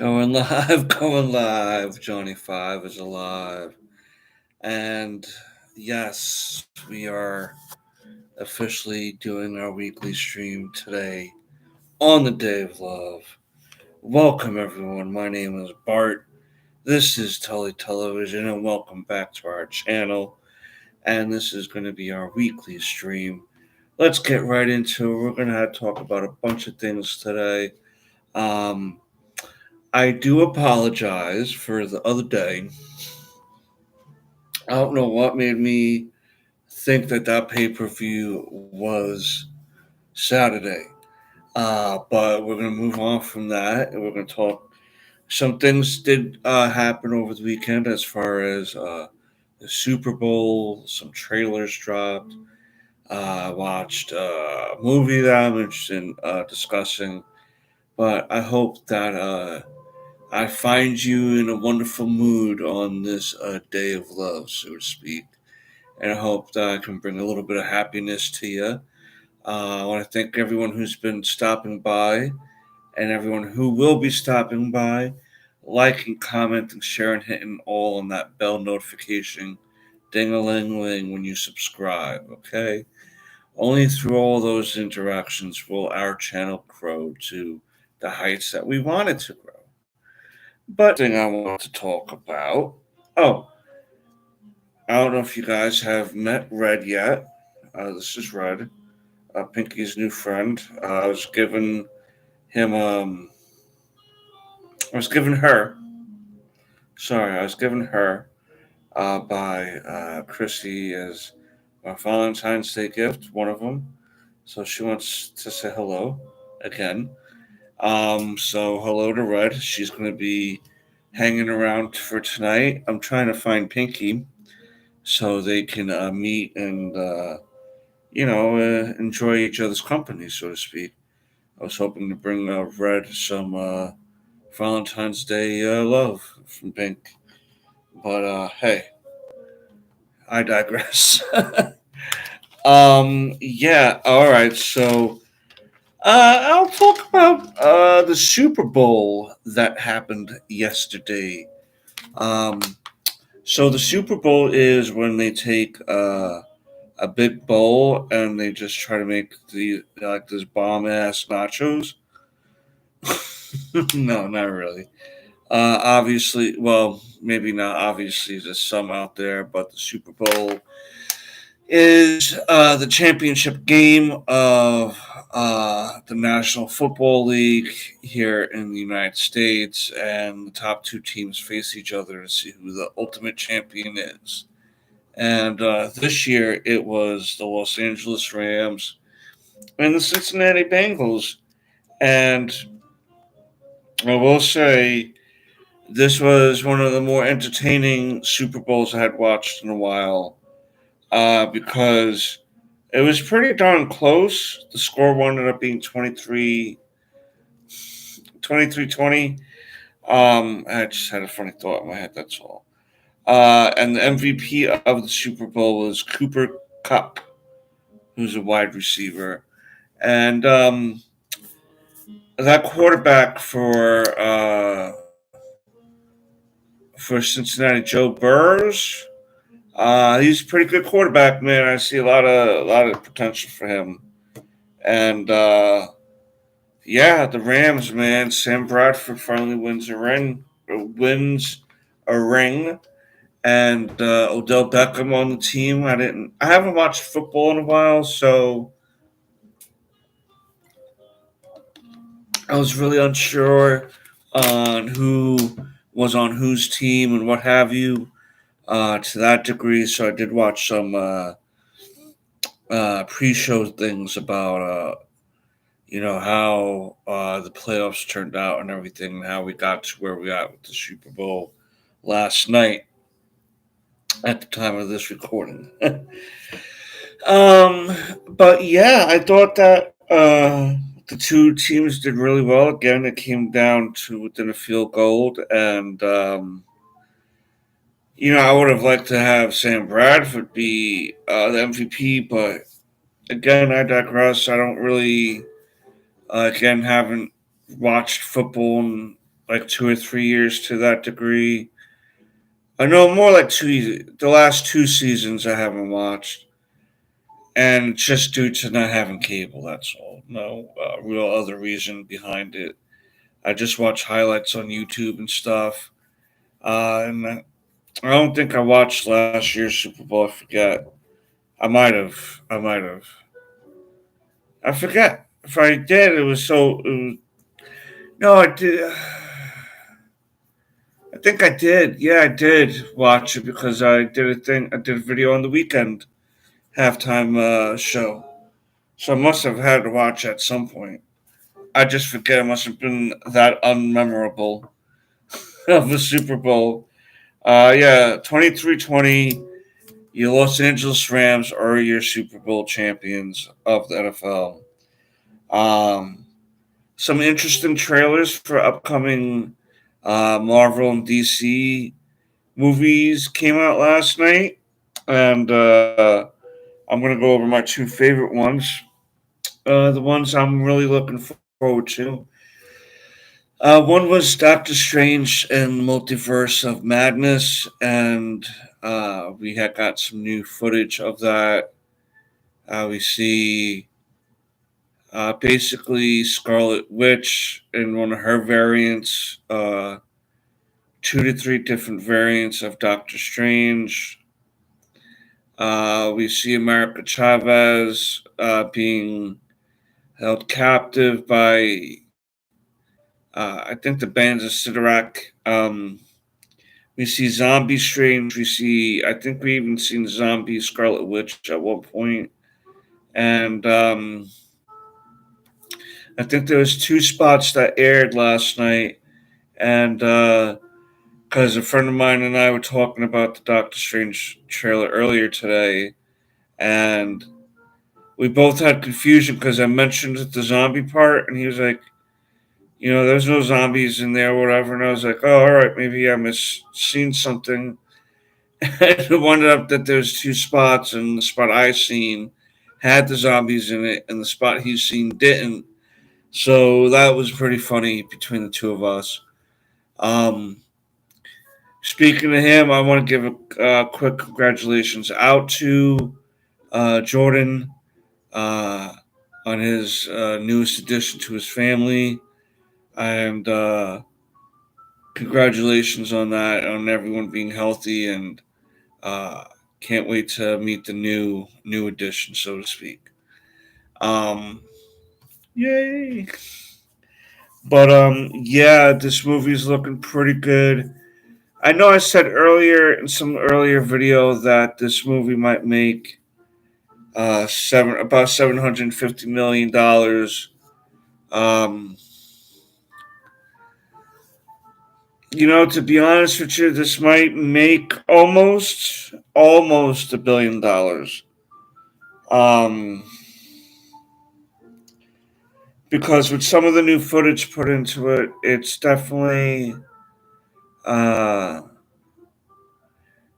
Going live, going live. Johnny Five is alive. And yes, we are officially doing our weekly stream today on the Day of Love. Welcome, everyone. My name is Bart. This is Tully Television, and welcome back to our channel. And this is going to be our weekly stream. Let's get right into it. We're going to talk about a bunch of things today. Um, I do apologize for the other day. I don't know what made me think that pay per view was Saturday. But we're going to move on from that and we're going to talk. Some things did happen over the weekend as far as the Super Bowl, some trailers dropped. Watched a movie that I'm interested in discussing. But I hope that I find you in a wonderful mood on this day of love, so to speak. And I hope that I can bring a little bit of happiness to you. I want to thank everyone who's been stopping by and everyone who will be stopping by, liking, commenting, sharing, hitting all on that bell notification ding a ling ling when you subscribe, okay? Only through all those interactions will our channel grow to the heights that we want it to grow. But thing I want to talk about. Oh, I don't know if you guys have met Red yet. This is Red, Pinky's new friend. I was given him. I was given her. Sorry, I was given her by Chrissy as a Valentine's Day gift. One of them. So she wants to say hello again. So hello to Red. She's going to be hanging around for tonight. I'm trying to find Pinky so they can meet and enjoy each other's company, so to speak. I was hoping to bring Red some Valentine's Day love from Pink, but hey, I digress. Yeah, all right. So I'll talk about the Super Bowl that happened yesterday. Um, so the Super Bowl is when they take a big bowl and they just try to make the like this bomb ass nachos. No, not really. Obviously, well, maybe not obviously. There's some out there, but the Super Bowl is the championship game of the National Football League here in the United States, and the top two teams face each other to see who the ultimate champion is. And this year it was the Los Angeles Rams and the Cincinnati Bengals. And I will say this was one of the more entertaining Super Bowls I had watched in a while because it was pretty darn close. The score ended up being 23-20. I just had a funny thought in my head, that's all. And the MVP of the Super Bowl was Cooper Cup, who's a wide receiver. And that quarterback for Cincinnati, Joe Burrows, he's a pretty good quarterback, man. I see a lot of potential for him. And yeah, the Rams, man. Sam Bradford finally wins a ring, and Odell Beckham on the team. I haven't watched football in a while, so I was really unsure on who was on whose team and what have you to that degree. So I did watch some pre-show things about how the playoffs turned out and everything, and how we got to where we got with the Super Bowl last night at the time of this recording. um, but yeah, I thought that the two teams did really well. Again, it came down to within a field goal, and I would have liked to have Sam Bradford be the MVP, but again, I digress. I don't really, again, haven't watched football in like 2 or 3 years to that degree. I know more like two. The last two seasons I haven't watched, and just due to not having cable. That's all. No real other reason behind it. I just watch highlights on YouTube and stuff. And I don't think I watched last year's Super Bowl. I forget. I might have. I might have. I forget. If I did, it was so. It was, no, I did. I think I did. Yeah, I did watch it because I did a thing. I did a video on the weekend halftime show. So I must have had to watch at some point. I just forget. It must have been that unmemorable of the Super Bowl. Yeah, 23-20. Your Los Angeles Rams are your Super Bowl champions of the NFL. Um, some interesting trailers for upcoming Marvel and DC movies came out last night, and I'm going to go over my two favorite ones. The ones I'm really looking forward to. One was Doctor Strange and the Multiverse of Madness, and we had got some new footage of that. We see basically Scarlet Witch in one of her variants, two to three different variants of Doctor Strange. We see America Chavez being held captive by, I think, the bands of Sidorak. We see Zombie Strange. We see, I think we even seen Zombie Scarlet Witch at one point. And I think there was two spots that aired last night. And because a friend of mine and I were talking about the Doctor Strange trailer earlier today. And we both had confusion because I mentioned the zombie part. And he was like, there's no zombies in there, or whatever. And I was like, oh, all right, maybe I seen something. And it wound up that there's two spots, and the spot I seen had the zombies in it, and the spot he's seen didn't. So that was pretty funny between the two of us. Um, Speaking of him, I want to give a quick congratulations out to Jordan uh, on his newest addition to his family, and congratulations on that, on everyone being healthy, and uh, can't wait to meet the new addition, so to speak. Um, Yay! But yeah, this movie's looking pretty good. I know I said earlier in some earlier video that this movie might make about $750 million. Um, to be honest with you, this might make almost $1 billion. Um, because with some of the new footage put into it, it's definitely uh,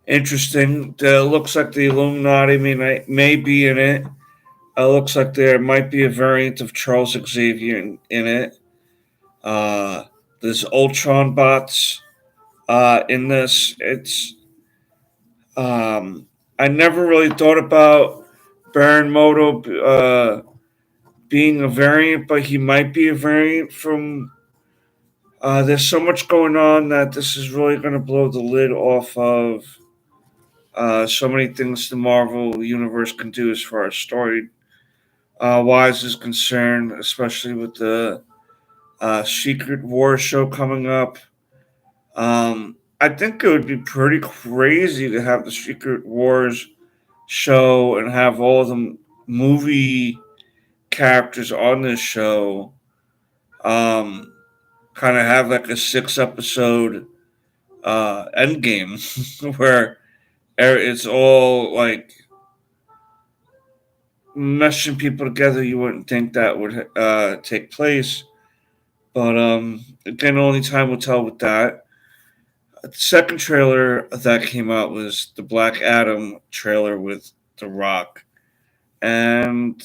interesting. It looks like the Illuminati may be in it. It looks like there might be a variant of Charles Xavier in it. Uh, there's Ultron bots in this. I never really thought about Baron Moto being a variant, but he might be a variant from. There's so much going on that this is really going to blow the lid off of so many things the Marvel universe can do as far as story wise is concerned, especially with the Secret War show coming up. I think it would be pretty crazy to have the Secret Wars show and have all the movie characters on this show um, kind of have like a 6 episode end game where it's all like meshing people together. You wouldn't think that would take place, but again, only time will tell with that. The second trailer that came out was the Black Adam trailer with The Rock, and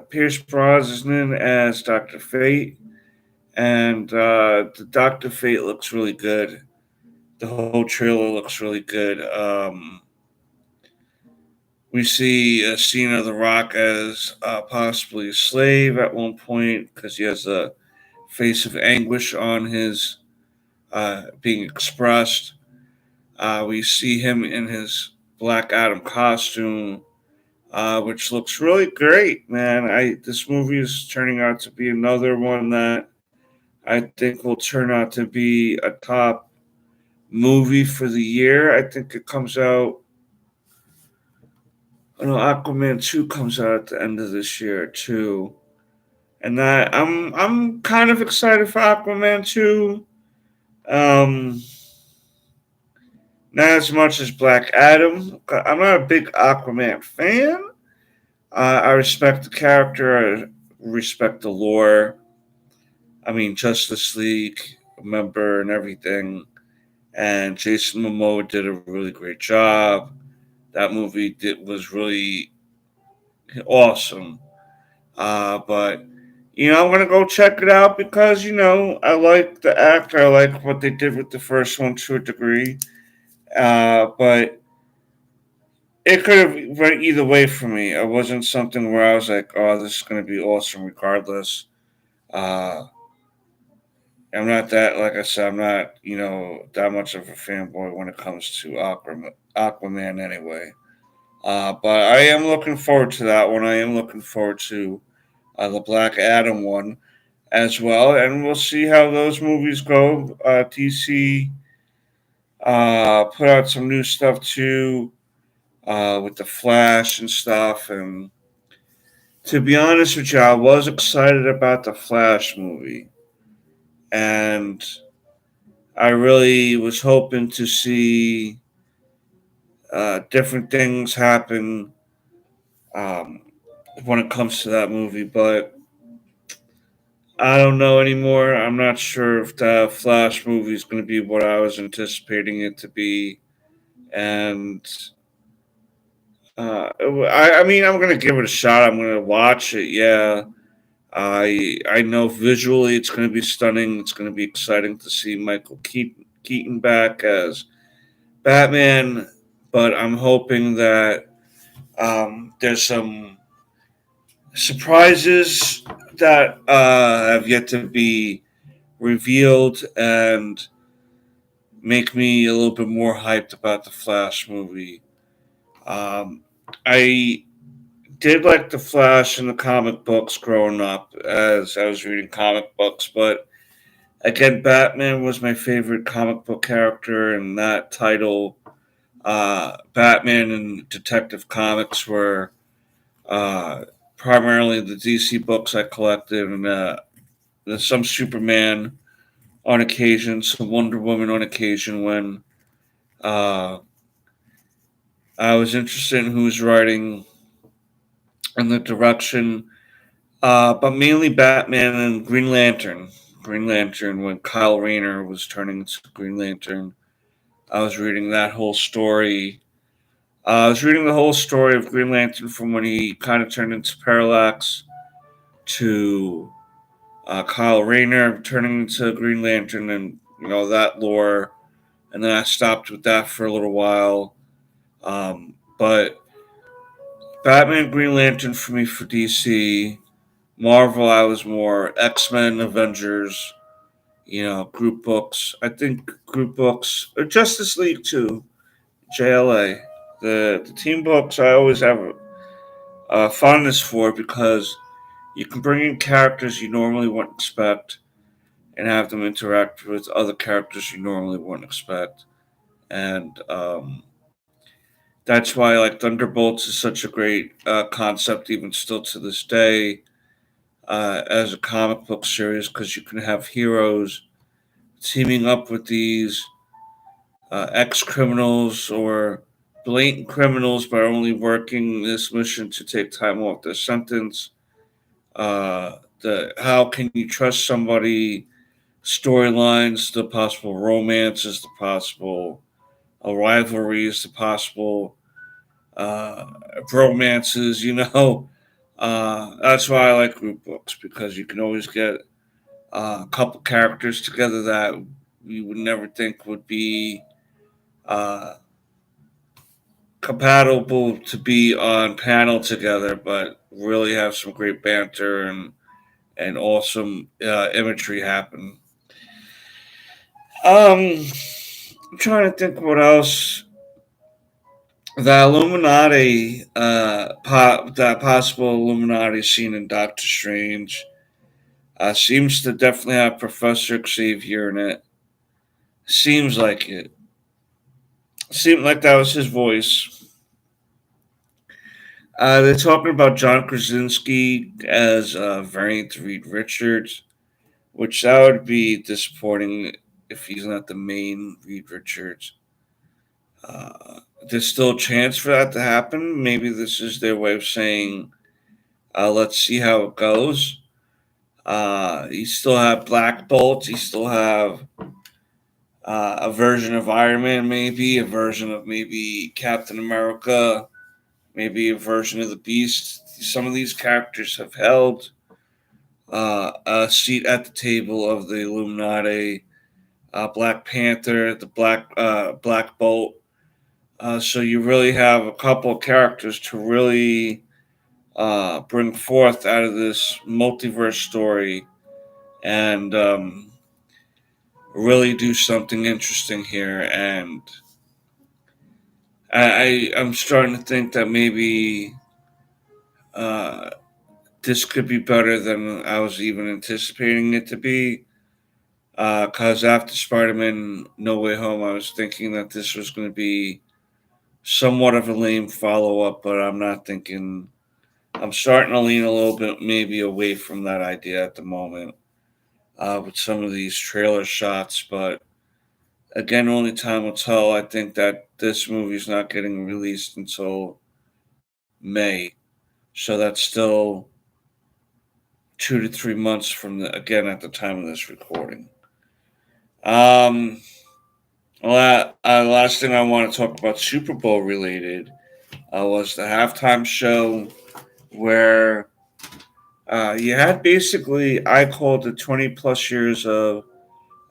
Pierce Brosnan as Dr. Fate, and the Doctor Fate looks really good. The whole trailer looks really good. We see a scene of The Rock as possibly a slave at one point because he has a face of anguish on his being expressed. We see him in his Black Adam costume, which looks really great, man. This movie is turning out to be another one that I think will turn out to be a top movie for the year. I think it comes out. I know Aquaman 2 comes out at the end of this year too, and I'm kind of excited for Aquaman 2. Um, Not as much as Black Adam. I'm not a big Aquaman fan. I respect the character. I respect the lore. I mean, Justice League member and everything. And Jason Momoa did a really great job. That was really awesome. But I'm gonna go check it out because I like the actor. I like what they did with the first one to a degree. But it could have went either way for me. It wasn't something where I was like, "Oh, this is gonna be awesome," regardless. Uh, I'm not that, like I said, I'm not that much of a fanboy when it comes to Aquaman anyway. But I am looking forward to that one. I am looking forward to the Black Adam one as well, and we'll see how those movies go. DC put out some new stuff too with the Flash and stuff, and to be honest with you, I was excited about the Flash movie, and I really was hoping to see different things happen um, when it comes to that movie, but I don't know anymore. I'm not sure if the Flash movie is going to be what I was anticipating it to be, and I mean, I'm going to give it a shot. I'm going to watch it. Yeah, I know visually it's going to be stunning. It's going to be exciting to see Michael Keaton back as Batman, but I'm hoping that there's some surprises that have yet to be revealed and make me a little bit more hyped about the Flash movie. Um, I did like the Flash in the comic books growing up as I was reading comic books, but again, Batman was my favorite comic book character, and that title, Batman and Detective Comics, were uh, primarily the DC books I collected, and there's some Superman on occasion, some Wonder Woman on occasion when uh, I was interested in who's writing and the direction, but mainly Batman and Green Lantern. Green Lantern, when Kyle Rayner was turning into Green Lantern, I was reading that whole story. I was reading the whole story of Green Lantern from when he kind of turned into Parallax to Kyle Rayner turning into Green Lantern and that lore. And then I stopped with that for a little while. But Batman, Green Lantern for me for DC. Marvel, I was more X-Men, Avengers, group books. I think group books, or Justice League too, JLA. The team books I always have a fondness for because you can bring in characters you normally wouldn't expect and have them interact with other characters you normally wouldn't expect. And that's why like Thunderbolts is such a great concept, even still to this day, as a comic book series, because you can have heroes teaming up with these ex criminals or blatant criminals, but only working this mission to take time off their sentence. The how can you trust somebody? Storylines, the possible romances, the possible rivalries, the possible uh, romances. That's why I like group books because you can always get a couple characters together that you would never think would be uh, compatible to be on panel together, but really have some great banter and awesome imagery happen. I'm trying to think what else. The Illuminati, that possible Illuminati scene in Doctor Strange, seems to definitely have Professor Xavier in it. Seems like it. Seemed like that was his voice. They're talking about John Krasinski as variant Reed Richards, which that would be disappointing if he's not the main Reed Richards. There's still a chance for that to happen. Maybe this is their way of saying, let's see how it goes. You still have Black Bolt. You still have a version of Iron Man, maybe a version of maybe Captain America, maybe a version of the Beast. Some of these characters have held a seat at the table of the Illuminati. Black Panther, the Black Bolt. So you really have a couple of characters to really bring forth out of this multiverse story and really do something interesting here. And I'm starting to think that maybe uh, this could be better than I was even anticipating it to be. Because after Spider-Man No Way Home, I was thinking that this was going to be somewhat of a lame follow-up, but I'm not thinking. I'm starting to lean a little bit maybe away from that idea at the moment with some of these trailer shots. But again, only time will tell. I think that this movie's not getting released until May, so that's still 2 to 3 months from again at the time of this recording. Um, last thing I want to talk about Super Bowl related was the halftime show where you had basically I called it 20 plus years of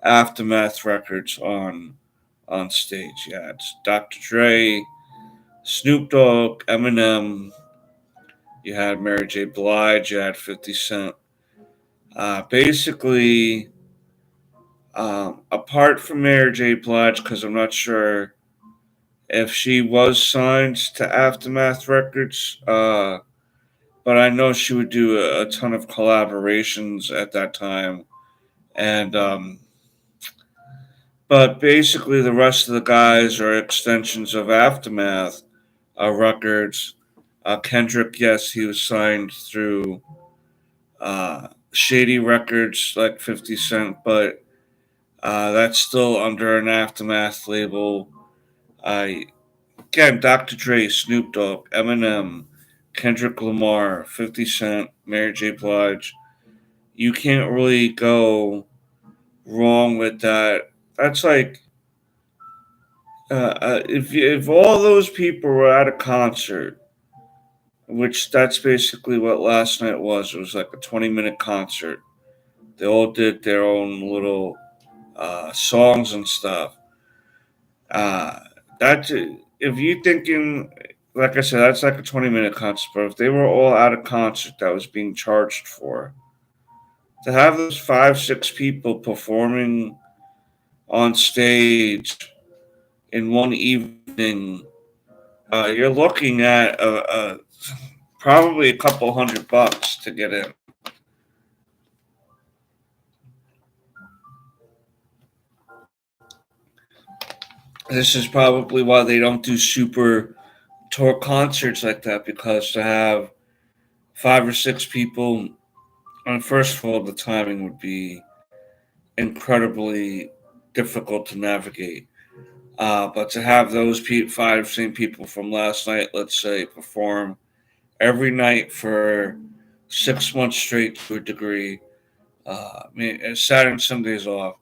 aftermath records on stage. You had Dr. Dre, Snoop Dogg, Eminem. You had Mary J. Blige. You had 50 Cent. Basically, apart from Mary J. Blige, because I'm not sure if she was signed to Aftermath Records, but I know she would do a ton of collaborations at that time. And but basically, the rest of the guys are extensions of Aftermath Records. Kendrick, yes, he was signed through Shady Records, like 50 Cent, but that's still under an Aftermath label. Uh, Again, Dr. Dre, Snoop Dogg, Eminem, Kendrick Lamar, 50 Cent, Mary J. Blige. You can't really go wrong with that. That's like if all those people were at a concert, which that's basically what last night was. It was like a 20-minute concert. They all did their own little songs and stuff. Uh, that's if you thinking, like I said, that's like a 20-minute concert. But if they were all at a concert that was being charged for, to have those 5, 6 people performing on stage in one evening, you're looking at probably a couple $100 to get in. This is probably why they don't do super tour concerts like that, because to have 5 or 6 people, and first of all, the timing would be incredibly difficult to navigate. But to have those five same people from last night, let's say, perform every night for 6 months straight to a degree, I mean, and Saturday and Sundays off,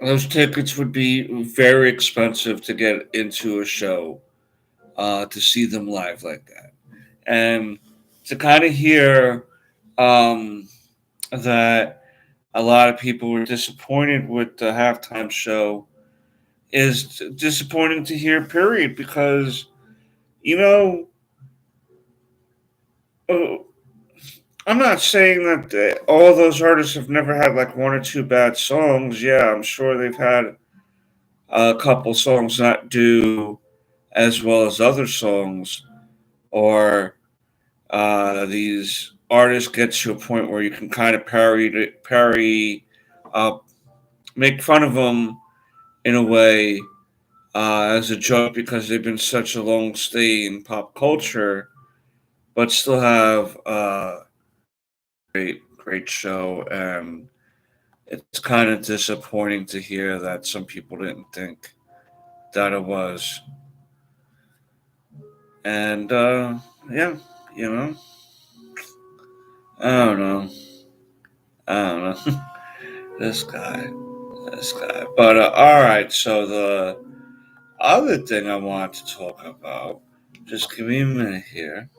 those tickets would be very expensive to get into a show to see them live like that. And to kind of hear um, that a lot of people were disappointed with the halftime show is disappointing to hear, period, because, you know, uh, I'm not saying that all those artists have never had like one or two bad songs. Yeah, I'm sure they've had a couple songs not do as well as other songs, or these artists get to a point where you can kind of uh, make fun of them in a way as a joke because they've been such a long stay in pop culture, but still have great show. And it's kind of disappointing to hear that some people didn't think that it was. And yeah, you know, I don't know. I don't know. this guy, this guy. But all right, so the other thing I want to talk about, just give me a minute here.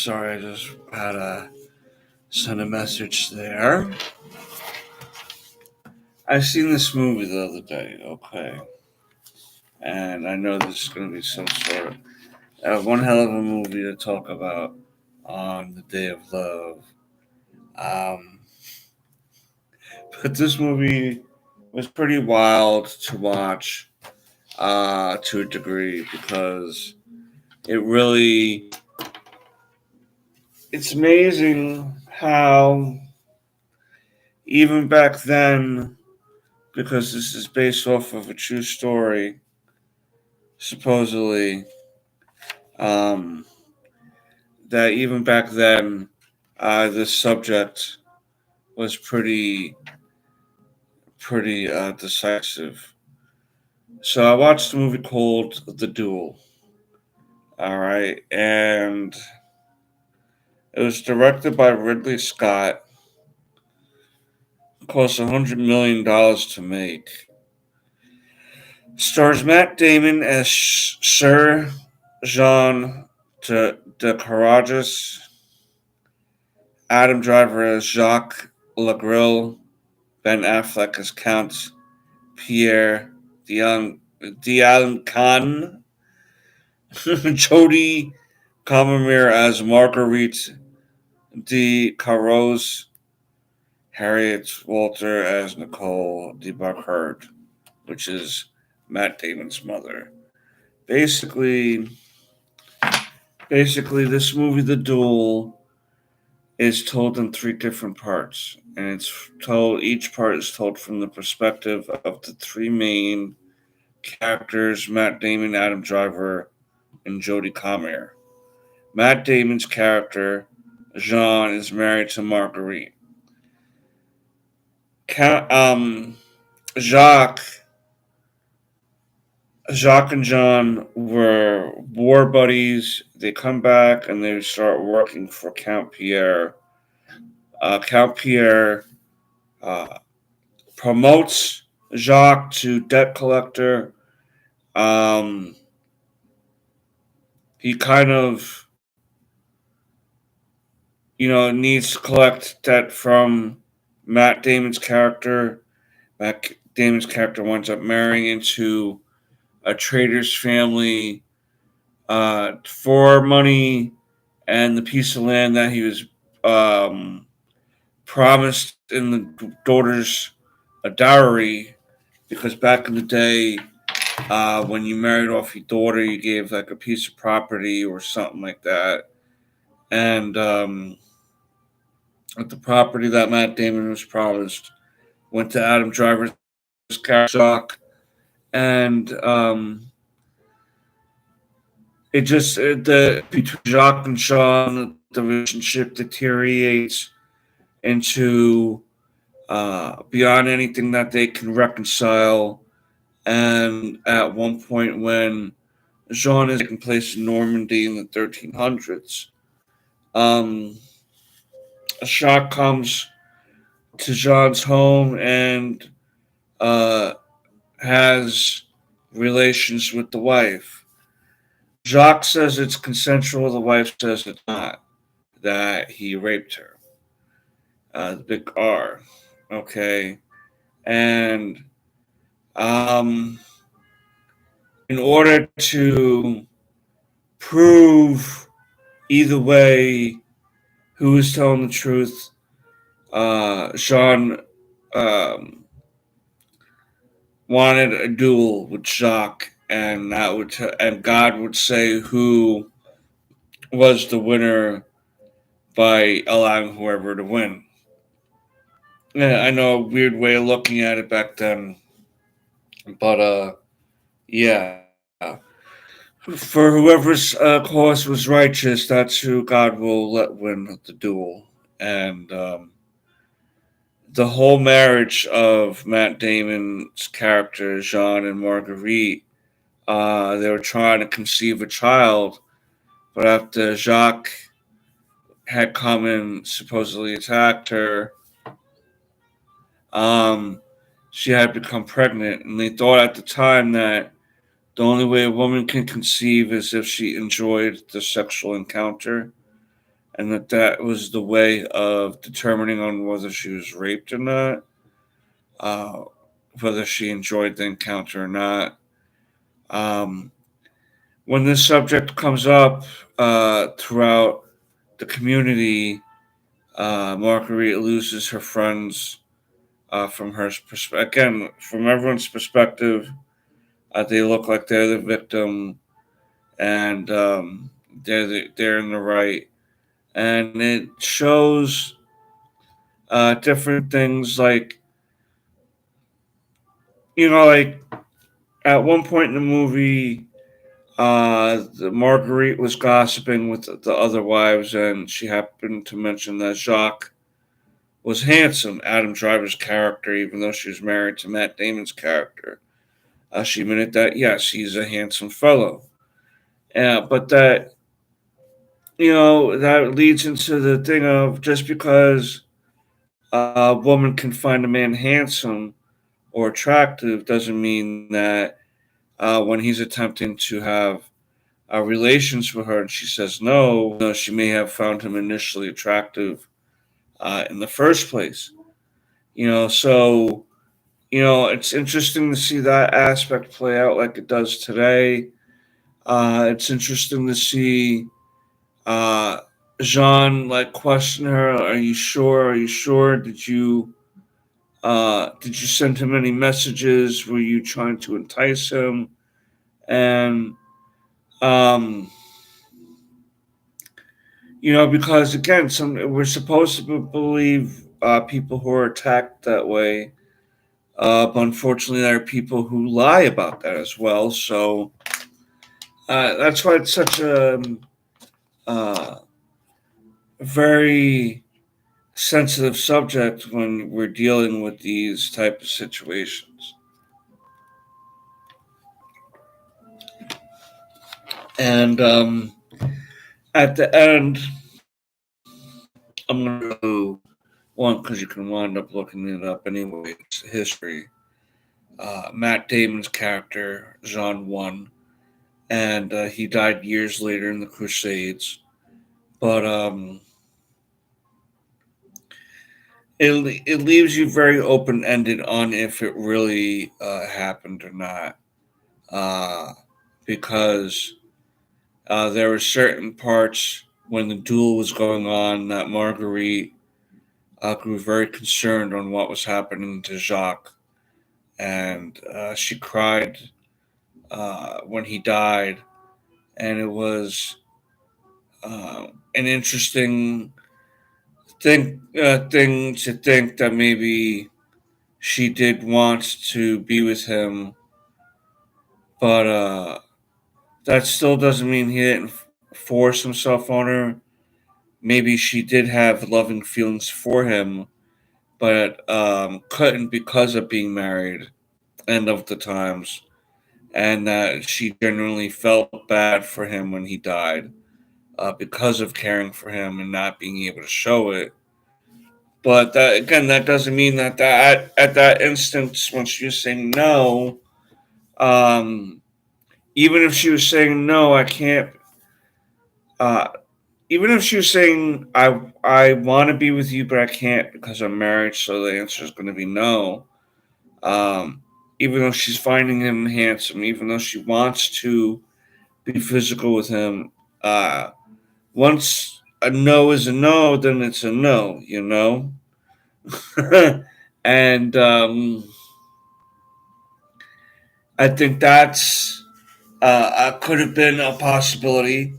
Sorry, I just had to send a message there. I seen this movie the other day, okay, and I know this is going to be some sort of one hell of a movie to talk about on the Day of Love. Um, but this movie was pretty wild to watch to a degree because it really it's amazing how even back then, because this is based off of a true story, supposedly, um, that even back then, this subject was pretty decisive. So I watched a movie called The Duel. All right, and it was directed by Ridley Scott. Cost $100 million to make. Stars Matt Damon as Sir Jean de Courageous, Adam Driver as Jacques Lagrille, Ben Affleck as Count Pierre Diancon, Jodie Comermere as Marguerite de Carros, Harriet Walter as Nicole de Barkhard, which is Matt Damon's mother. Basically, basically, this movie, The Duel, is told in three different parts, and it's told. Each part is told from the perspective of the three main characters: Matt Damon, Adam Driver, and Jodie Comer. Matt Damon's character, Jean, is married to Marguerite. Ca- um, Jacques, Jacques and John were war buddies. They come back and they start working for Count Pierre. Count Pierre uh, promotes Jacques to debt collector. Um, he kind of, needs to collect debt from Matt Damon's character. Matt Damon's character winds up marrying into a trader's family for money and the piece of land that he was um, promised in the daughter's dowry. Because back in the day, when you married off your daughter, you gave like a piece of property or something like that. And the property that Matt Damon was promised went to Adam Driver's character, and it just the between Jacques and Sean, the relationship deteriorates into beyond anything that they can reconcile. And at one point, when Jean is taking place in Normandy in the 1300s, um, a shock comes to Jean's home and uh, has relations with the wife. Jacques says it's consensual, the wife says it's not, that he raped her. The big R. Okay. And um, in order to prove either way who is telling the truth, Jean um, wanted a duel with Jacques, and and God would say who was the winner by allowing whoever to win. Yeah, I know a weird way of looking at it back then, but yeah. For whoever's cause was righteous, that's who God will let win the duel. And the whole marriage of Matt Damon's character, Jean and Marguerite, they were trying to conceive a child, but after Jacques had come and supposedly attacked her, um, she had become pregnant. And they thought at the time that the only way a woman can conceive is if she enjoyed the sexual encounter, and that was the way of determining on whether she was raped or not, uh, whether she enjoyed the encounter or not. Um, when this subject comes up throughout the community, Marguerite loses her friends from her again from everyone's perspective. They look like they're the victim, and they're in the right, and it shows different things like like at one point in the movie, the Marguerite was gossiping with the other wives, and she happened to mention that Jacques was handsome. Adam Driver's character, even though she was married to Matt Damon's character, she admitted that yes, he's a handsome fellow. But that leads into the thing of just because a woman can find a man handsome or attractive doesn't mean that when he's attempting to have relations with her and she says no, she may have found him initially attractive in the first place. So it's interesting to see that aspect play out like it does today. It's interesting to see uh, Jean like question her, "Are you sure? Are you sure? Did you send him any messages? Were you trying to entice him?" And um, because again, we're supposed to believe people who are attacked that way. But unfortunately, there are people who lie about that as well. So that's why it's such uh, very sensitive subject when we're dealing with these type of situations. And at the end, I'm going to go one because you can wind up looking it up anyway. It's history. Matt Damon's character, Jean won, and he died years later in the Crusades. But it leaves you very open ended on if it really happened or not, uh, because there were certain parts when the duel was going on that Marguerite grew very concerned on what was happening to Jacques, and she cried when he died, and it was an interesting thing to think that maybe she did want to be with him, but that still doesn't mean he didn't force himself on her. maybe she did have loving feelings for him, but couldn't because of being married and of the times, and that she genuinely felt bad for him when he died because of caring for him and not being able to show it. But that again, that doesn't mean that at that instance when she was saying no, um, even if she was saying no, I can't. Uh, Even if she was saying I want to be with you, but I can't because I'm married, so the answer is going to be no. Um, Even though she's finding him handsome, even though she wants to be physical with him, uh, once a no is a no, then it's a no, you know? And I think that's could have been a possibility,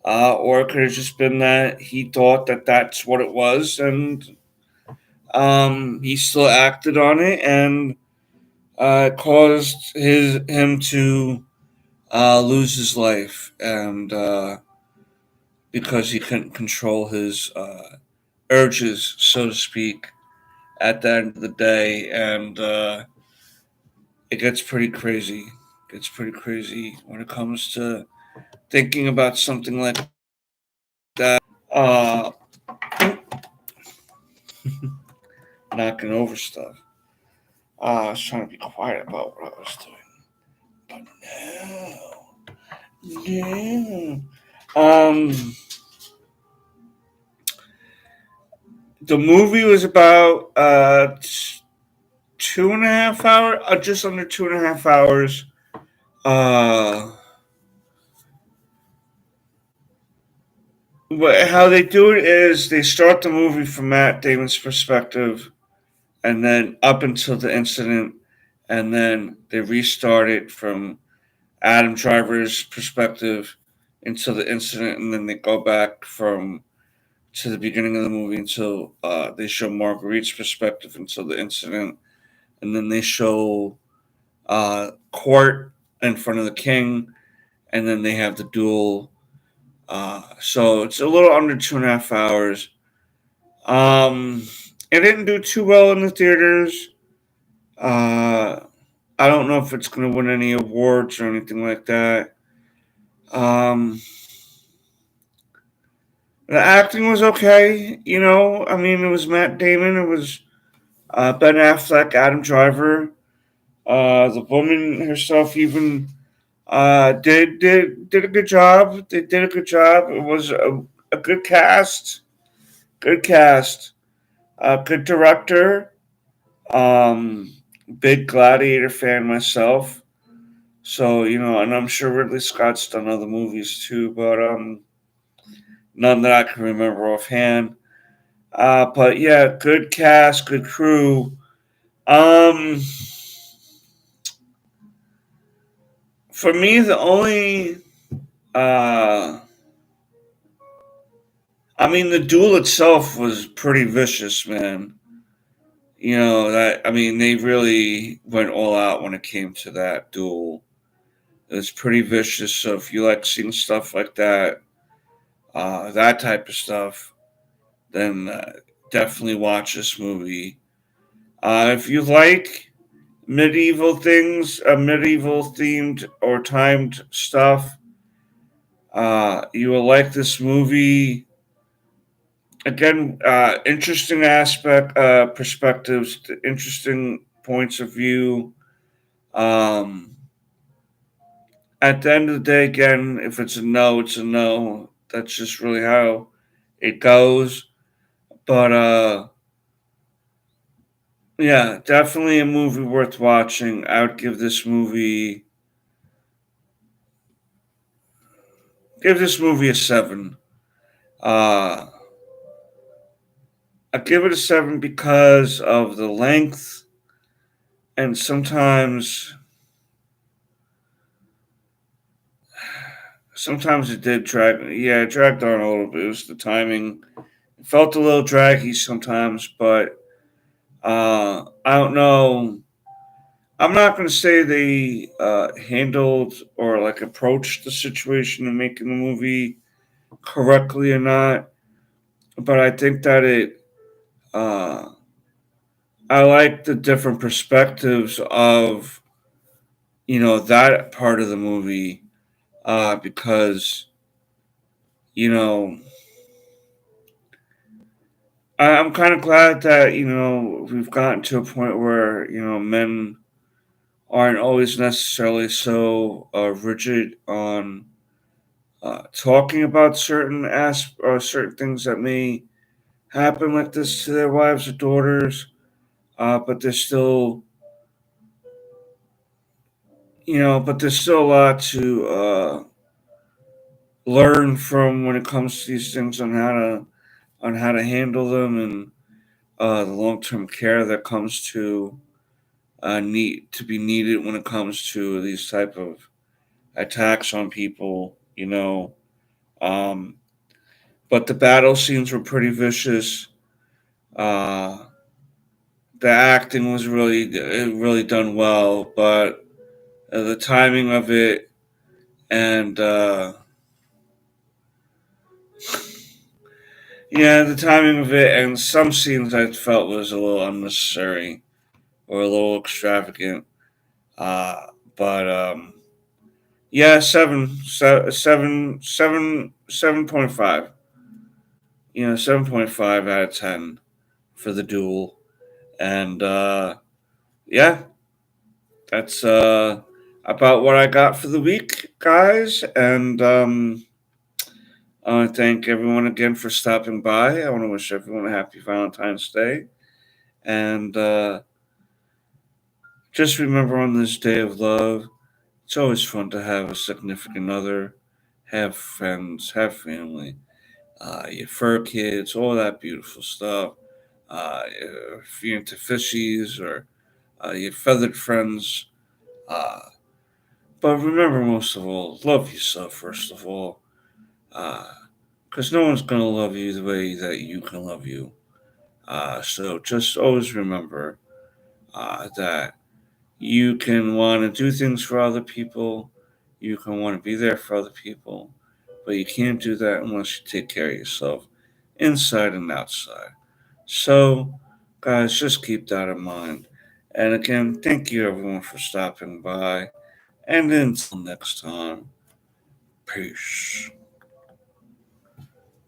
or it could have just been that he thought that that's what it was, and he still acted on it, and caused him to lose his life, and because he couldn't control his urges, so to speak, at the end of the day, and it gets pretty crazy. It gets pretty crazy when it comes to thinking about something like that. Knocking over stuff. I was trying to be quiet about what I was doing, but no. The movie was about 2.5 hours, just under 2.5 hours. Uh, but how they do it is they start the movie from Matt Damon's perspective, and then up until the incident, and then they restart it from Adam Driver's perspective until the incident, and then they go back from to the beginning of the movie until they show Marguerite's perspective until the incident, and then they show court in front of the king, and then they have the duel. So it's a little under 2.5 hours. It didn't do too well in the theaters. Uh, I don't know if it's going to win any awards or anything like that. Um, the acting was okay. I mean, it was Matt Damon. It was Ben Affleck, Adam Driver. The woman herself even did a good job. They did a good job. It was a good cast. Good cast. Good director. Um, Big Gladiator fan myself. So and I'm sure Ridley Scott's done other movies too, but none that I can remember offhand. But yeah, good cast, good crew. Um, for me, the only, uh, I mean, the duel itself was pretty vicious, man. That I mean, they really went all out when it came to that duel. It was pretty vicious. So if you like seeing stuff like that, that type of stuff, then definitely watch this movie. If you like medieval things, medieval themed or timed stuff, you will like this movie. Again, interesting perspectives, interesting points of view. Um, at the end of the day, again, if it's a no, it's a no. That's just really how it goes. But yeah, definitely a movie worth watching. I would give this movie a 7. Uh, I give it a 7 because of the length, and sometimes it did drag. Yeah, it dragged on a little bit. It was the timing. It felt a little draggy sometimes, but I don't know. I'm not going to say they handled or approached the situation in making the movie correctly or not. but I think that uh, I like the different perspectives of that part of the movie because you know I'm kind of glad that we've gotten to a point where men aren't always necessarily so rigid on talking about certain things that may happen like this to their wives or daughters, but there's still a lot to learn from when it comes to these things on how to handle them and the long term care that comes to need to be needed when it comes to these type of attacks on people. Um, but the battle scenes were pretty vicious. Uh, the acting was really done well, but the timing of it and yeah, the timing of it and some scenes I felt was a little unnecessary or a little extravagant. Uh, but yeah, 7.5. 7.5 out of 10 for the duel, and yeah, that's about what I got for the week, guys. And I want to thank everyone again for stopping by. I want to wish everyone a happy Valentine's Day. And just remember on this day of love, it's always fun to have a significant other, have friends, have family, your fur kids, all that beautiful stuff. If you're into fishies or your feathered friends. Uh, but remember, most of all, love yourself first of all. Because no one's going to love you the way that you can love you. So just always remember that you can want to do things for other people, you can want to be there for other people, but you can't do that unless you take care of yourself, inside and outside. So, guys, just keep that in mind. And again, thank you everyone for stopping by. And until next time, peace.